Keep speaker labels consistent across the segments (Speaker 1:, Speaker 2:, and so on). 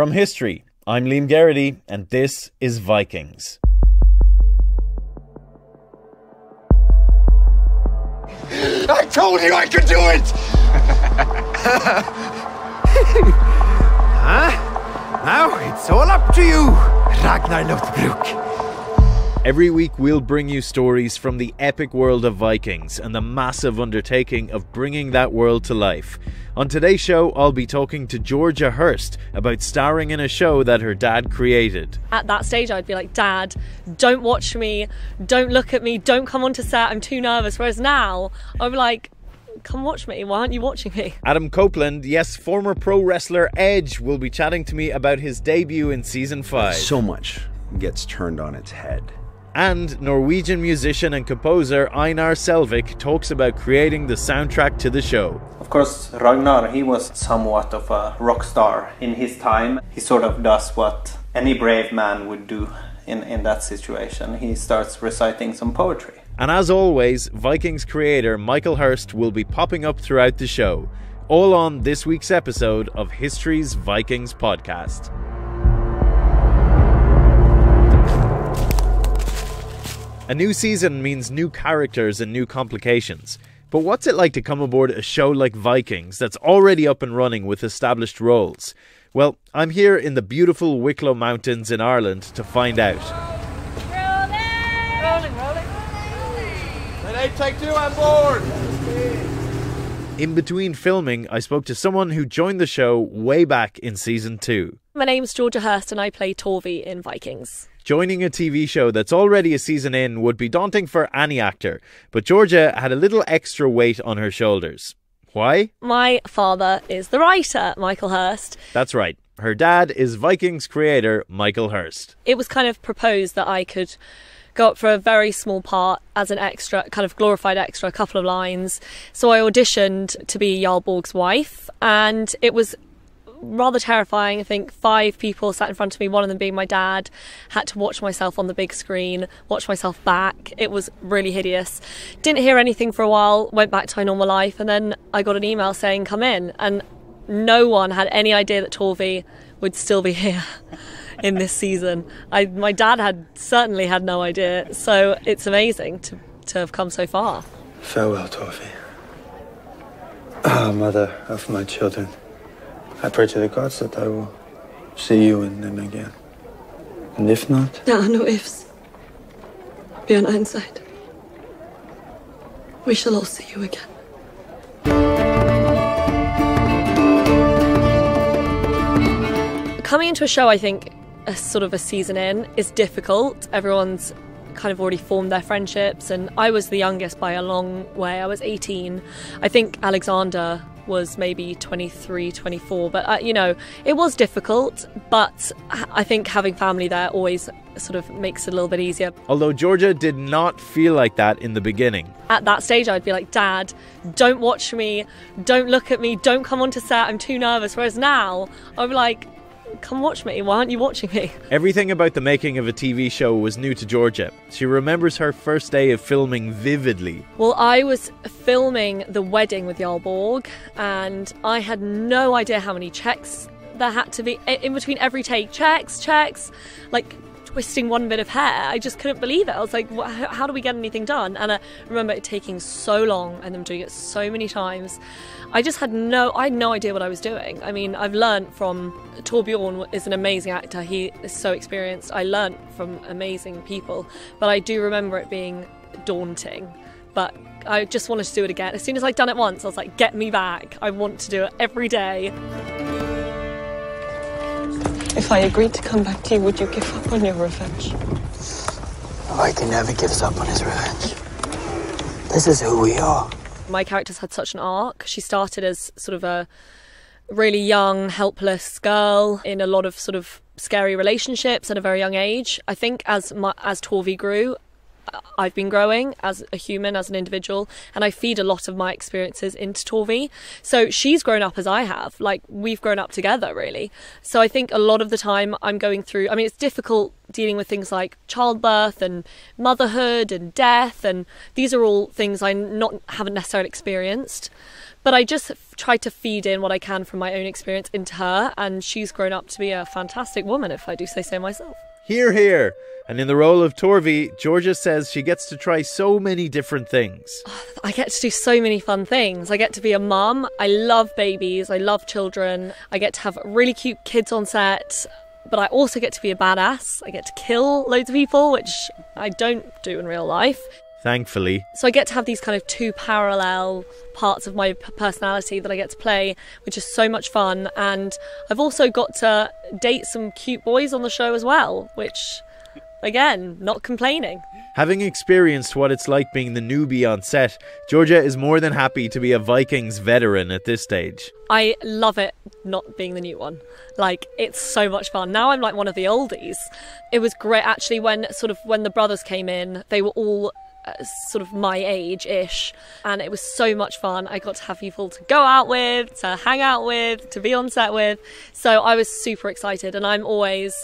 Speaker 1: From history, I'm Liam Geraghty, and this is Vikings.
Speaker 2: I told you I could do it!
Speaker 3: Huh? Now it's all up to you, Ragnar Lothbrok.
Speaker 1: Every week we'll bring you stories from the epic world of Vikings and the massive undertaking of bringing that world to life. On today's show, I'll be talking to Georgia Hirst about starring in a show that her dad created.
Speaker 4: At that stage, I'd be like, Dad, don't watch me, don't look at me, don't come onto set, I'm too nervous. Whereas now, I'd be like, come watch me, why aren't you watching me?
Speaker 1: Adam Copeland, yes, former pro wrestler Edge, will be chatting to me about his debut in Season 5.
Speaker 5: So much gets turned on its head.
Speaker 1: And Norwegian musician and composer Einar Selvik talks about creating the soundtrack to the show.
Speaker 6: Of course, Ragnar, he was somewhat of a rock star in his time. He sort of does what any brave man would do in that situation. He starts reciting some poetry.
Speaker 1: And as always, Vikings creator Michael Hirst will be popping up throughout the show. All on this week's episode of History's Vikings Podcast. A new season means new characters and new complications. But what's it like to come aboard a show like Vikings that's already up and running with established roles? Well, I'm here in the beautiful Wicklow Mountains in Ireland to find out.
Speaker 4: Rolling.
Speaker 2: Hey, take two on board!
Speaker 1: In between filming, I spoke to someone who joined the show way back in Season 2.
Speaker 4: My name's Georgia Hirst and I play Torvi in Vikings.
Speaker 1: Joining a TV show that's already a season in would be daunting for any actor, but Georgia had a little extra weight on her shoulders. Why?
Speaker 4: My father is the writer, Michael Hirst.
Speaker 1: That's right. Her dad is Vikings creator Michael Hirst.
Speaker 4: It was kind of proposed that I could go up for a very small part as an extra, kind of glorified extra, a couple of lines. So I auditioned to be Jarl Borg's wife, and it was rather terrifying. I think 5 people sat in front of me, one of them being my dad. Had to watch myself on the big screen, watch myself back. It was really hideous. Didn't hear anything for a while, went back to my normal life, and then I got an email saying come in, and no one had any idea that Torvi would still be here in this season. My dad had certainly had no idea, so it's amazing to have come so far.
Speaker 7: Farewell, Torvi. Mother of my children. I pray to the gods that I will see you and them again. And if not...
Speaker 8: There are no ifs. Be on Einside. We shall all see you again.
Speaker 4: Coming into a show, I think, a sort of a season in, is difficult. Everyone's kind of already formed their friendships, and I was the youngest by a long way. I was 18. I think Alexander was maybe 23, 24, but it was difficult, but I think having family there always sort of makes it a little bit easier.
Speaker 1: Although Georgia did not feel like that in the beginning.
Speaker 4: At that stage, I'd be like, Dad, don't watch me, don't look at me, don't come onto set, I'm too nervous. Whereas now, I'd be like, come watch me, why aren't you watching me?
Speaker 1: Everything about the making of a TV show was new to Georgia. She remembers her first day of filming vividly.
Speaker 4: Well, I was filming the wedding with Jarl Borg, and I had no idea how many checks there had to be in between every take. Checks, like twisting one bit of hair. I just couldn't believe it. I was like, how do we get anything done? And I remember it taking so long and them doing it so many times. I had no idea what I was doing. I mean, I've learned from Torbjorn is an amazing actor. He is so experienced. I learned from amazing people, but I do remember it being daunting. But I just wanted to do it again. As soon as I'd done it once, I was like, get me back. I want to do it every day.
Speaker 8: If I agreed to come back to you, would you give up on your revenge?
Speaker 7: A Viking never gives up on his revenge. This is who we are.
Speaker 4: My character's had such an arc. She started as sort of a really young, helpless girl in a lot of sort of scary relationships at a very young age. I think as Torvi grew, I've been growing as a human, as an individual, and I feed a lot of my experiences into Torvi. So she's grown up as I have, like we've grown up together really. So I think a lot of the time I'm going through, I mean it's difficult dealing with things like childbirth and motherhood and death, and these are all things I haven't necessarily experienced. But I just try to feed in what I can from my own experience into her, and she's grown up to be a fantastic woman, if I do say so myself.
Speaker 1: Hear, hear. And in the role of Torvi, Georgia says she gets to try so many different things.
Speaker 4: I get to do so many fun things. I get to be a mum. I love babies. I love children. I get to have really cute kids on set. But I also get to be a badass. I get to kill loads of people, which I don't do in real life.
Speaker 1: Thankfully.
Speaker 4: So I get to have these kind of two parallel parts of my personality that I get to play, which is so much fun. And I've also got to date some cute boys on the show as well, which, again, not complaining.
Speaker 1: Having experienced what it's like being the newbie on set, Georgia is more than happy to be a Vikings veteran at this stage.
Speaker 4: I love it not being the new one. Like, it's so much fun. Now I'm like one of the oldies. It was great actually when the brothers came in, they were all sort of my age-ish, and it was so much fun. I got to have people to go out with, to hang out with, to be on set with. So I was super excited, and I'm always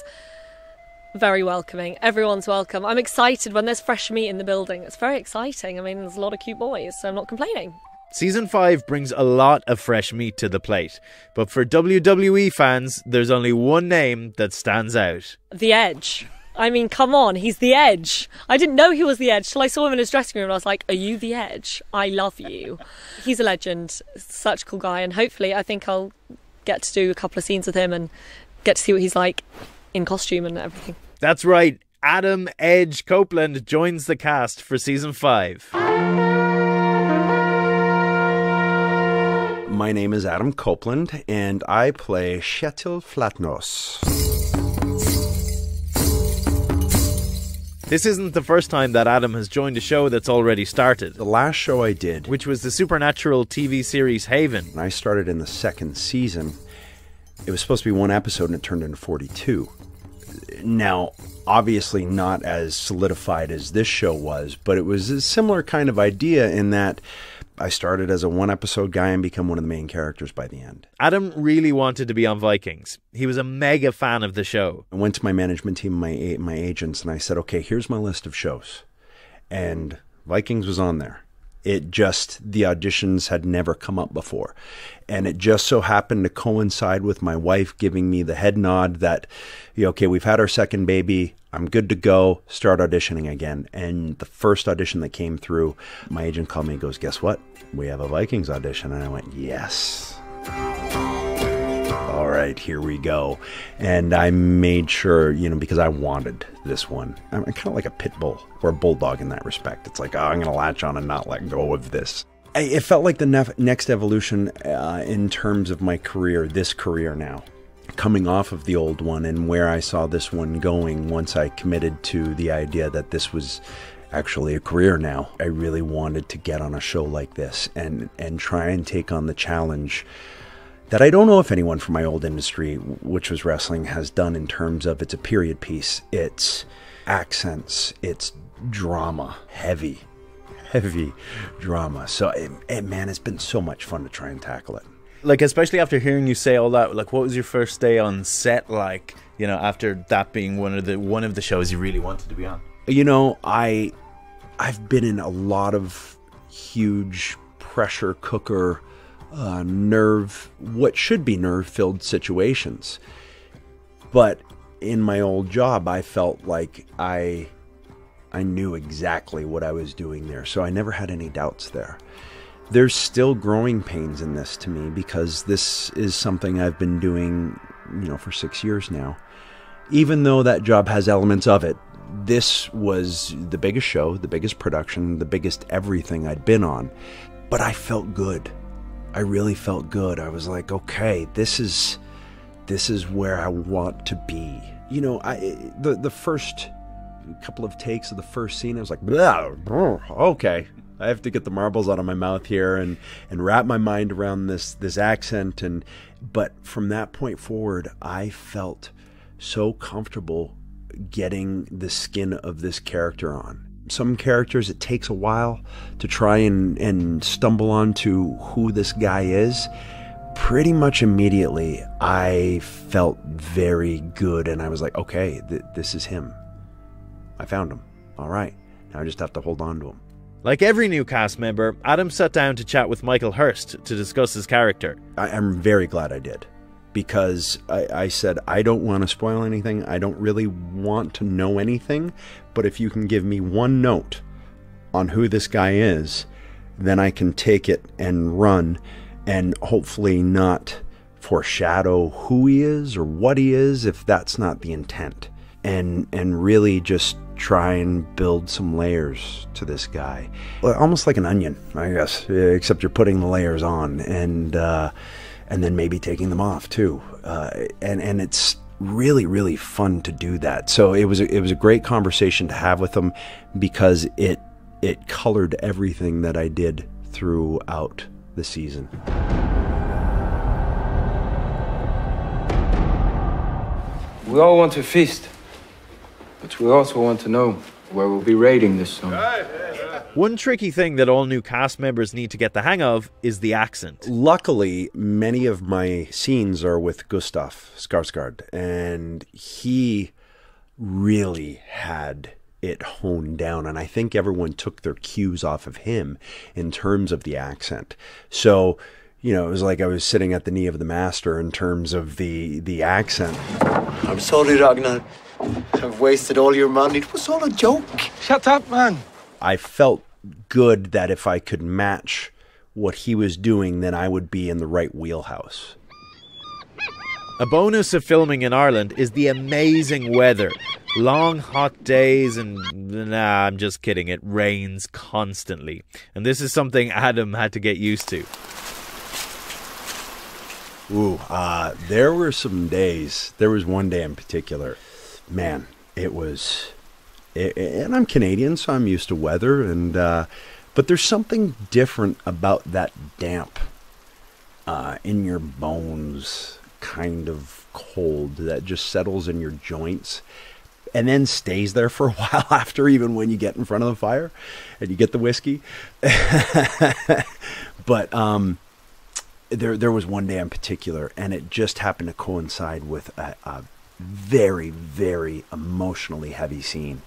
Speaker 4: very welcoming. Everyone's welcome. I'm excited when there's fresh meat in the building. It's very exciting. I mean, there's a lot of cute boys, so I'm not complaining.
Speaker 1: Season 5 brings a lot of fresh meat to the plate, but for WWE fans, there's only one name that stands out.
Speaker 4: The Edge. I mean, come on, he's the Edge. I didn't know he was the Edge till I saw him in his dressing room and I was like, are you the Edge? I love you. He's a legend. Such a cool guy, and hopefully I think I'll get to do a couple of scenes with him and get to see what he's like in costume and everything.
Speaker 1: That's right, Adam Edge Copeland joins the cast for Season 5.
Speaker 5: My name is Adam Copeland, and I play Kjetil Flatnås.
Speaker 1: This isn't the first time that Adam has joined a show that's already started.
Speaker 5: The last show I did,
Speaker 1: which was the supernatural TV series Haven.
Speaker 5: I started in the second season. It was supposed to be one episode and it turned into 42. Now, obviously not as solidified as this show was, but it was a similar kind of idea in that I started as a one-episode guy and become one of the main characters by the end.
Speaker 1: Adam really wanted to be on Vikings. He was a mega fan of the show.
Speaker 5: I went to my management team, my agents, and I said, okay, here's my list of shows. And Vikings was on there. The auditions had never come up before. And it just so happened to coincide with my wife giving me the head nod that, okay, we've had our second baby. I'm good to go. Start auditioning again. And the first audition that came through, my agent called me and goes, guess what? We have a Vikings audition. And I went, yes. All right, here we go. And I made sure, because I wanted this one. I'm kind of like a pit bull or a bulldog in that respect. It's like, I'm going to latch on and not let go of this. It felt like the next evolution in terms of my career, this career now. Coming off of the old one and where I saw this one going once I committed to the idea that this was actually a career now. I really wanted to get on a show like this and try and take on the challenge that I don't know if anyone from my old industry, which was wrestling, has done in terms of it's a period piece. It's accents, it's drama, heavy drama. So, man, it's been so much fun to try and tackle it.
Speaker 1: Like, especially after hearing you say all that, like, what was your first day on set like, after that being one of the shows you really wanted to be on?
Speaker 5: I've been in a lot of huge pressure cooker, what should be nerve-filled situations. But in my old job, I felt like I knew exactly what I was doing there, so I never had any doubts there. There's still growing pains in this to me because this is something I've been doing, for 6 years now. Even though that job has elements of it, this was the biggest show, the biggest production, the biggest everything I'd been on. But I felt good. I really felt good. I was like, okay, this is where I want to be. The first couple of takes of the first scene, I was like, okay. I have to get the marbles out of my mouth here and wrap my mind around this accent. But from that point forward, I felt so comfortable getting the skin of this character on. Some characters, it takes a while to try and stumble onto who this guy is. pretty much immediately, I felt very good, and I was like, okay, this is him. I found him. All right. Now I just have to hold on to him.
Speaker 1: Like every new cast member, Adam sat down to chat with Michael Hirst to discuss his character.
Speaker 5: I'm very glad I did, because I said, I don't want to spoil anything. I don't really want to know anything, but if you can give me one note on who this guy is, then I can take it and run and hopefully not foreshadow who he is or what he is if that's not the intent. And really just try and build some layers to this guy. Well, almost like an onion, I guess, except you're putting the layers on and then maybe taking them off too. And it's really, really fun to do that. So it was a great conversation to have with him, because it colored everything that I did throughout the season.
Speaker 7: We all want to feast, but we also want to know where we'll be raiding this summer.
Speaker 1: One tricky thing that all new cast members need to get the hang of is the accent.
Speaker 5: Luckily, many of my scenes are with Gustav Skarsgård, and he really had it honed down, and I think everyone took their cues off of him in terms of the accent. So, you know, it was like I was sitting at the knee of the master in terms of the accent.
Speaker 3: I'm sorry, Ragnar. I've wasted all your money. It was all a joke.
Speaker 7: Shut up, man.
Speaker 5: I felt good that if I could match what he was doing, then I would be in the right wheelhouse.
Speaker 1: A bonus of filming in Ireland is the amazing weather. Long, hot days and... Nah, I'm just kidding. It rains constantly. And this is something Adam had to get used to.
Speaker 5: Ooh, there were some days. There was one day in particular. Man, it was... and I'm Canadian, so I'm used to weather. And but there's something different about that damp in your bones kind of cold that just settles in your joints and then stays there for a while after, even when you get in front of the fire and you get the whiskey. But there was one day in particular, and it just happened to coincide with a very, very emotionally heavy scene,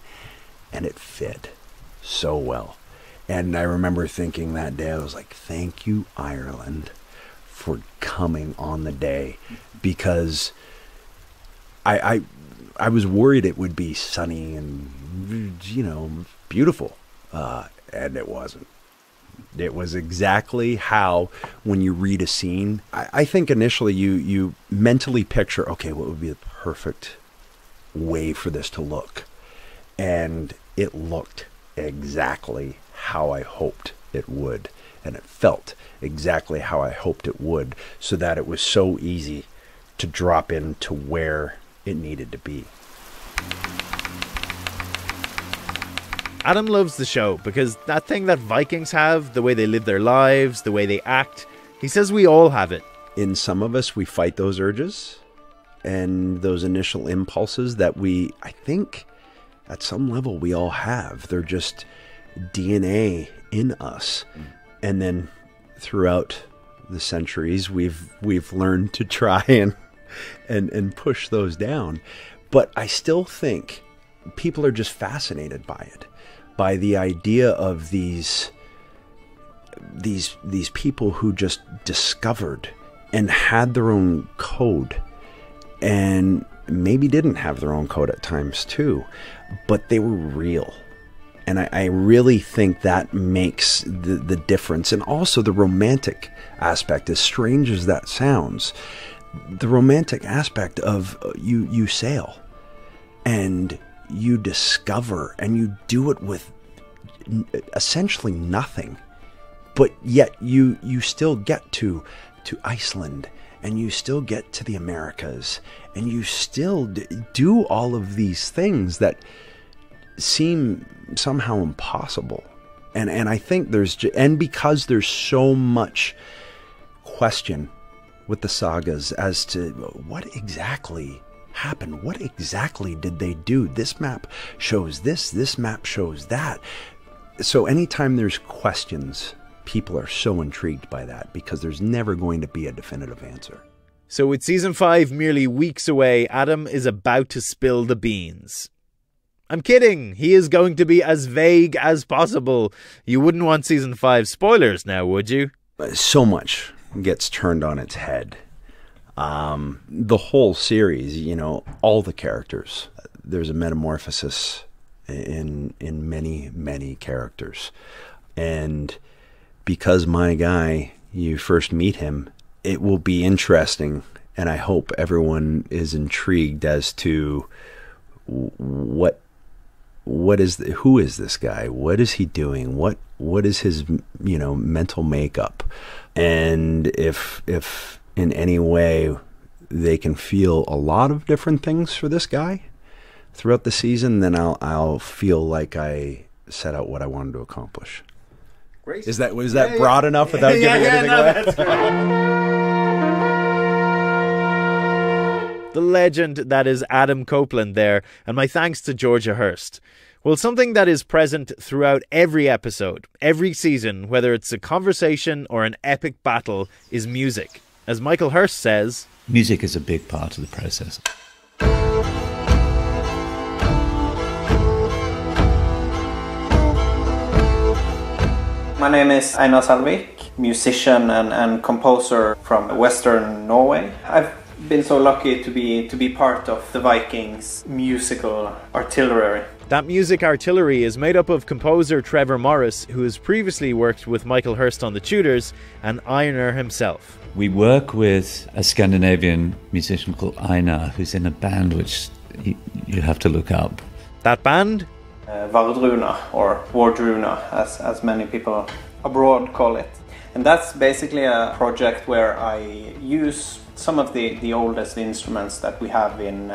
Speaker 5: and it fit so well. And I remember thinking that day, I was like, thank you, Ireland, for coming on the day, because I was worried it would be sunny and, you know, beautiful, and it wasn't. It was exactly how, when you read a scene, I think initially you mentally picture, okay, what would be the perfect way for this to look? And it looked exactly how I hoped it would. And it felt exactly how I hoped it would, so that it was so easy to drop into where it needed to be.
Speaker 1: Adam loves the show because that thing that Vikings have, the way they live their lives, the way they act, he says we all have it.
Speaker 5: In some of us, we fight those urges and those initial impulses that I think, at some level we all have. They're just DNA in us. And then throughout the centuries, we've learned to try and push those down. But I still think people are just fascinated by it, by the idea of these people who just discovered and had their own code, and maybe didn't have their own code at times too, but they were real. And I really think that makes the difference. And also the romantic aspect, as strange as that sounds, the romantic aspect of you sail and you discover, and you do it with essentially nothing, but yet you still get to Iceland, and you still get to the Americas, and you still do all of these things that seem somehow impossible. And I think because there's so much question with the sagas as to what exactly happened, what exactly did they do? This map shows this map shows that. So anytime there's questions, people are so intrigued by that because there's never going to be a definitive answer.
Speaker 1: So with season 5 merely weeks away, Adam is about to spill the beans. I'm kidding. He is going to be as vague as possible. You wouldn't want season 5 spoilers now, would you?
Speaker 5: So much gets turned on its head. The whole series, you know, all the characters, there's a metamorphosis in many, many characters. And because my guy, you first meet him, it will be interesting, and I hope everyone is intrigued as to who is this guy? What is he doing? What is his, you know, mental makeup? And if in any way they can feel a lot of different things for this guy throughout the season, then I'll feel like I set out what I wanted to accomplish.
Speaker 1: Great.
Speaker 5: Was that broad enough without giving anything away?
Speaker 1: The legend that is Adam Copeland there, and my thanks to Georgia Hirst. Well, something that is present throughout every episode, every season, whether it's a conversation or an epic battle, is music. As Michael Hirst says,
Speaker 9: music is a big part of the process.
Speaker 6: My name is Einar Salvik, musician and composer from Western Norway. I've been so lucky to be part of the Vikings musical artillery.
Speaker 1: That music artillery is made up of composer Trevor Morris, who has previously worked with Michael Hirst on The Tudors, and Einar himself.
Speaker 9: We work with a Scandinavian musician called Einar, who's in a band which you have to look up.
Speaker 1: That band?
Speaker 6: Vardruna, or Vardruna, as many people abroad call it. And that's basically a project where I use some of the oldest instruments that we have in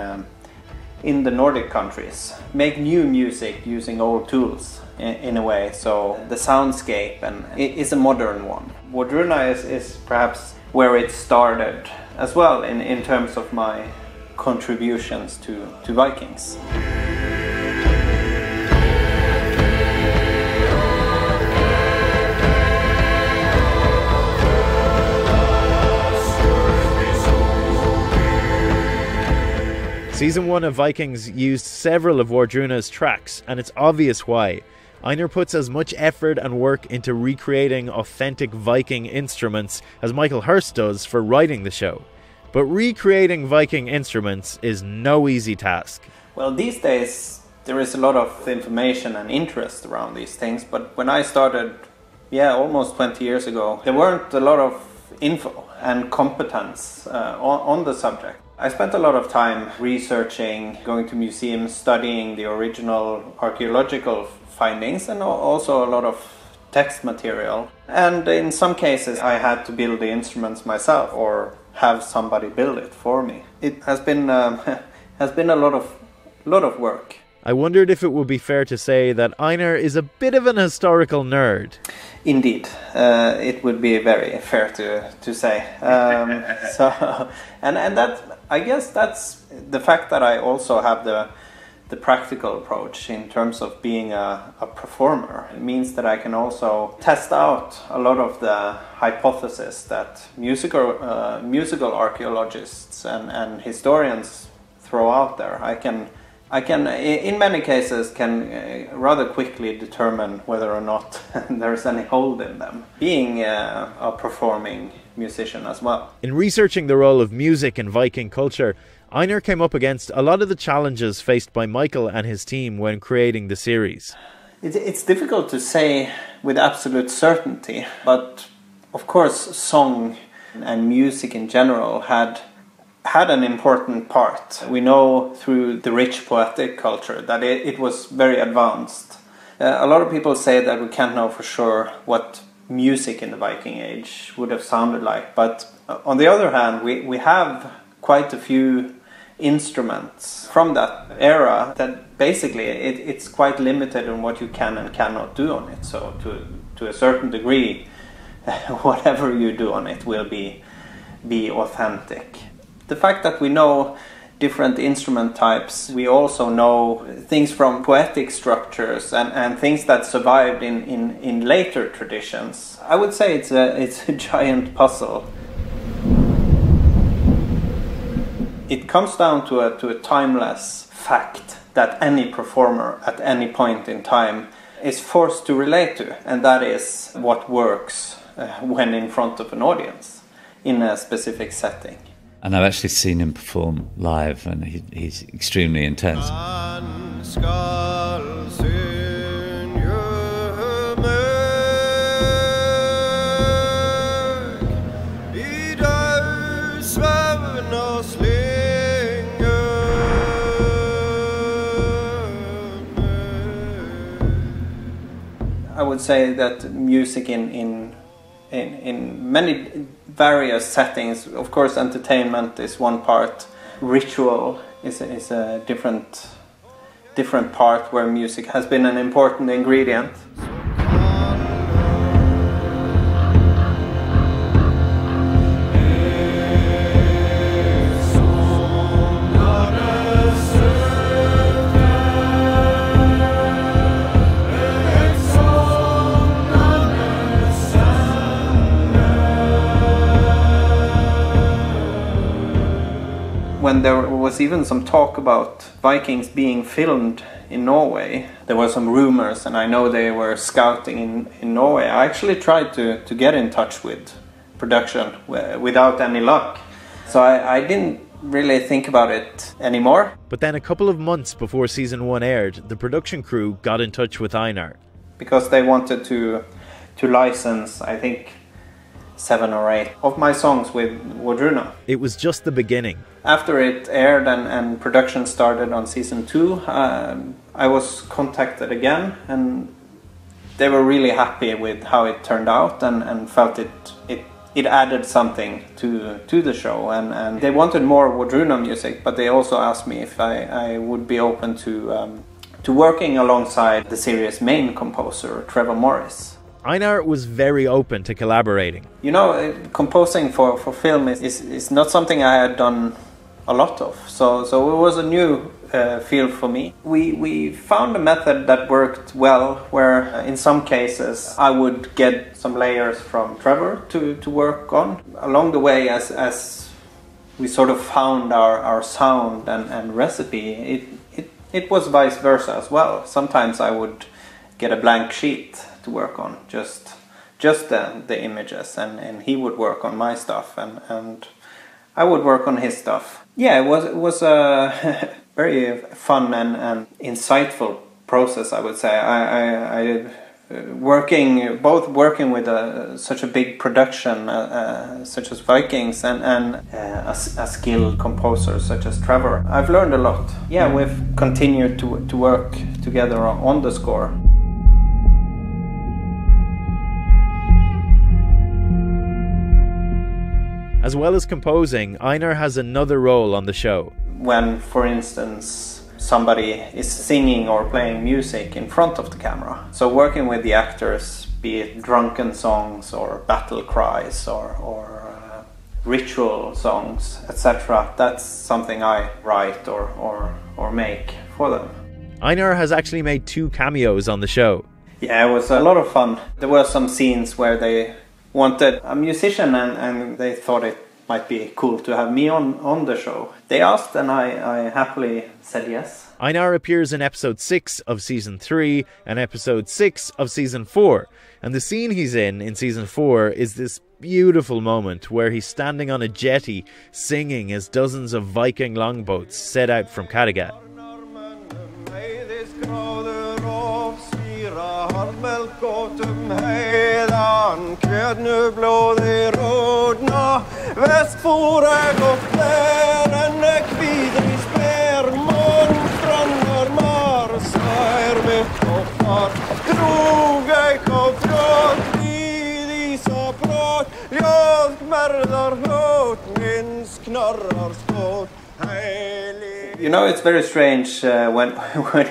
Speaker 6: the Nordic countries. Make new music using old tools in a way, so the soundscape is a modern one. Vardruna is perhaps where it started as well in terms of my contributions to Vikings.
Speaker 1: Season 1 of Vikings used several of Vardruna's tracks, and it's obvious why. Einar puts as much effort and work into recreating authentic Viking instruments as Michael Hirst does for writing the show. But recreating Viking instruments is no easy task.
Speaker 6: Well, these days there is a lot of information and interest around these things, but when I started, almost 20 years ago, there weren't a lot of info and competence on the subject. I spent a lot of time researching, going to museums, studying the original archaeological findings, and also a lot of text material. And in some cases I had to build the instruments myself or have somebody build it for me. It has been a lot of work.
Speaker 1: I wondered if it would be fair to say that Einar is a bit of an historical nerd.
Speaker 6: Indeed, it would be very fair to say. So, and that, I guess that's the fact that I also have the practical approach in terms of being a performer. It means that I can also test out a lot of the hypotheses that musical archaeologists and historians throw out there. I can, in many cases, can rather quickly determine whether or not there's any hold in them, being a performing musician as well.
Speaker 1: In researching the role of music in Viking culture, Einar came up against a lot of the challenges faced by Michael and his team when creating the series.
Speaker 6: It's difficult to say with absolute certainty, but of course song and music in general had an important part. We know through the rich poetic culture that it was very advanced. A lot of people say that we can't know for sure what music in the Viking Age would have sounded like, but on the other hand we have quite a few instruments from that era that basically it's quite limited on what you can and cannot do on it. So to a certain degree whatever you do on it will be authentic. The fact that we know different instrument types. We also know things from poetic structures and things that survived in later traditions. I would say it's a giant puzzle. It comes down to a timeless fact that any performer at any point in time is forced to relate to, and that is what works when in front of an audience in a specific setting.
Speaker 9: And I've actually seen him perform live, and he's extremely intense.
Speaker 6: I would say that music in many various settings, of course entertainment is one part, ritual is a different part where music has been an important ingredient. When there was even some talk about Vikings being filmed in Norway, there were some rumors, and I know they were scouting in Norway. I actually tried to get in touch with production without any luck. So I didn't really think about it anymore.
Speaker 1: But then a couple of months before season 1 aired, the production crew got in touch with Einar.
Speaker 6: Because they wanted to license, I think, 7 or 8 of my songs with Wodruna.
Speaker 1: It was just the beginning.
Speaker 6: After it aired and production started on season 2, I was contacted again, and they were really happy with how it turned out and felt it added something to the show, and they wanted more Wodruna music, but they also asked me if I would be open to working alongside the series' main composer, Trevor Morris.
Speaker 1: Einar was very open to collaborating.
Speaker 6: You know, composing for film is not something I had done a lot of, so it was a new field for me. We found a method that worked well, where in some cases I would get some layers from Trevor to work on. Along the way, as we sort of found our sound and recipe, it was vice versa as well. Sometimes I would get a blank sheet to work on, just the images, and he would work on my stuff, and I would work on his stuff. Yeah, it was a very fun and insightful process, I would say. I working with such a big production such as Vikings and a skilled composer such as Trevor, I've learned a lot. Yeah, we've continued to work together on the score.
Speaker 1: As well as composing, Einar has another role on the show.
Speaker 6: When, for instance, somebody is singing or playing music in front of the camera. So working with the actors, be it drunken songs or battle cries or ritual songs, etc., that's something I write or make for them.
Speaker 1: Einar has actually made 2 cameos on the show.
Speaker 6: Yeah, it was a lot of fun. There were some scenes where they wanted a musician and they thought it might be cool to have me on the show. They asked and I happily said yes.
Speaker 1: Einar appears in episode 6 of season 3 and episode 6 of season 4. And the scene he's in season 4 is this beautiful moment where he's standing on a jetty singing as dozens of Viking longboats set out from Kattegat.
Speaker 6: You know, it's very strange when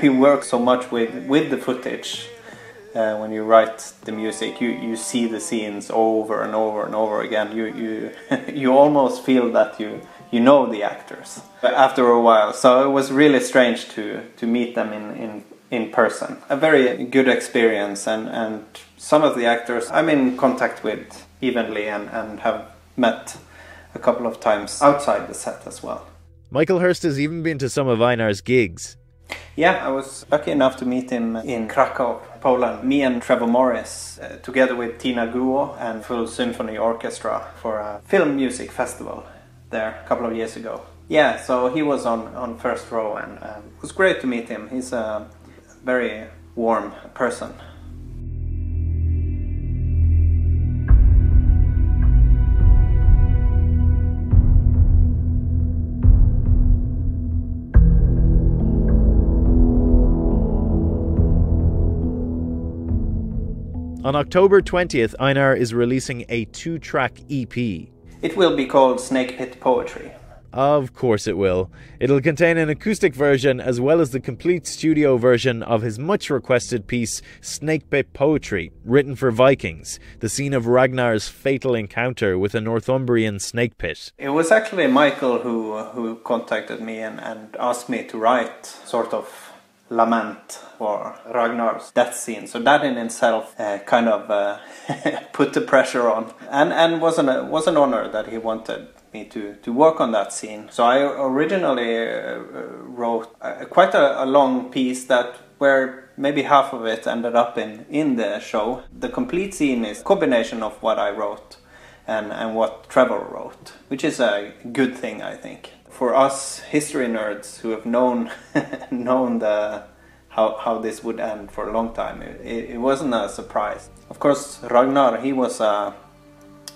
Speaker 6: you work so much with the footage. When you write the music, you see the scenes over and over and over again. You almost feel that you you know the actors after a while. So it was really strange to meet them in person. A very good experience, and some of the actors I'm in contact with evenly and have met a couple of times outside the set as well.
Speaker 1: Michael Hirst has even been to some of Einar's gigs.
Speaker 6: Yeah, I was lucky enough to meet him in Krakow, Poland. Me and Trevor Morris, together with Tina Guo and Full Symphony Orchestra, for a film music festival there a couple of years ago. Yeah, so he was on first row, and it was great to meet him. He's a very warm person.
Speaker 1: On October 20th, Einar is releasing a 2-track EP.
Speaker 6: It will be called Snake Pit Poetry.
Speaker 1: Of course it will. It'll contain an acoustic version as well as the complete studio version of his much requested piece Snake Pit Poetry, written for Vikings, the scene of Ragnar's fatal encounter with a Northumbrian snake pit.
Speaker 6: It was actually Michael who contacted me and asked me to write sort of lament for Ragnar's death scene. So that in itself kind of put the pressure on, and was an honor that he wanted me to work on that scene. So I originally wrote quite a long piece that where maybe half of it ended up in the show. The complete scene is a combination of what I wrote and what Trevor wrote, which is a good thing, I think. For us history nerds who have known how this would end for a long time, it wasn't a surprise. Of course, Ragnar, he was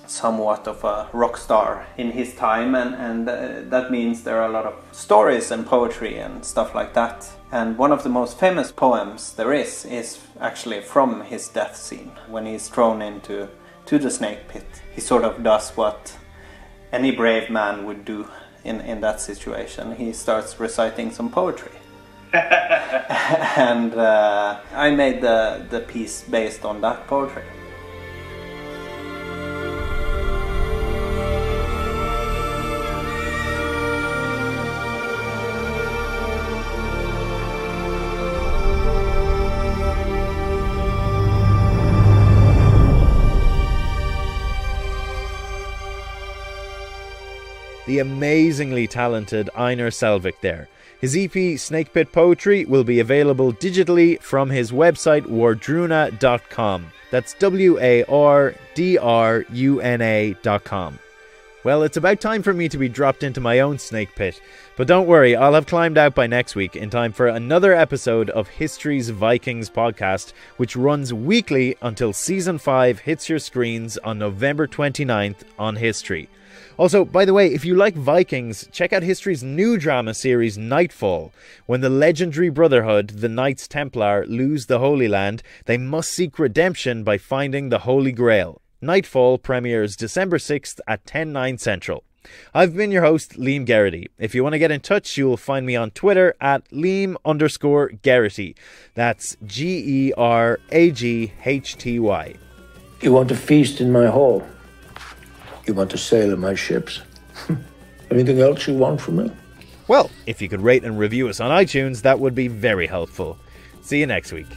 Speaker 6: somewhat of a rock star in his time, and that means there are a lot of stories and poetry and stuff like that. And one of the most famous poems there is actually from his death scene, when he's thrown into the snake pit. He sort of does what any brave man would do in that situation. He starts reciting some poetry. And I made the piece based on that poetry.
Speaker 1: The amazingly talented Einar Selvik there. His EP Snake Pit Poetry will be available digitally from his website wardruna.com. That's WARDRUNA.com. Well, it's about time for me to be dropped into my own snake pit. But don't worry, I'll have climbed out by next week in time for another episode of History's Vikings podcast, which runs weekly until Season 5 hits your screens on November 29th on History. Also, by the way, if you like Vikings, check out History's new drama series Nightfall. When the legendary Brotherhood, the Knights Templar, lose the Holy Land, they must seek redemption by finding the Holy Grail. Nightfall premieres December 6th at 10/9 Central. I've been your host, Liam Geraghty. If you want to get in touch, you'll find me on Twitter at Liam_Geraghty. That's GERAGHTY.
Speaker 10: You want to feast in my hall? You want to sail in my ships? Anything else you want from me?
Speaker 1: Well, if you could rate and review us on iTunes, that would be very helpful. See you next week.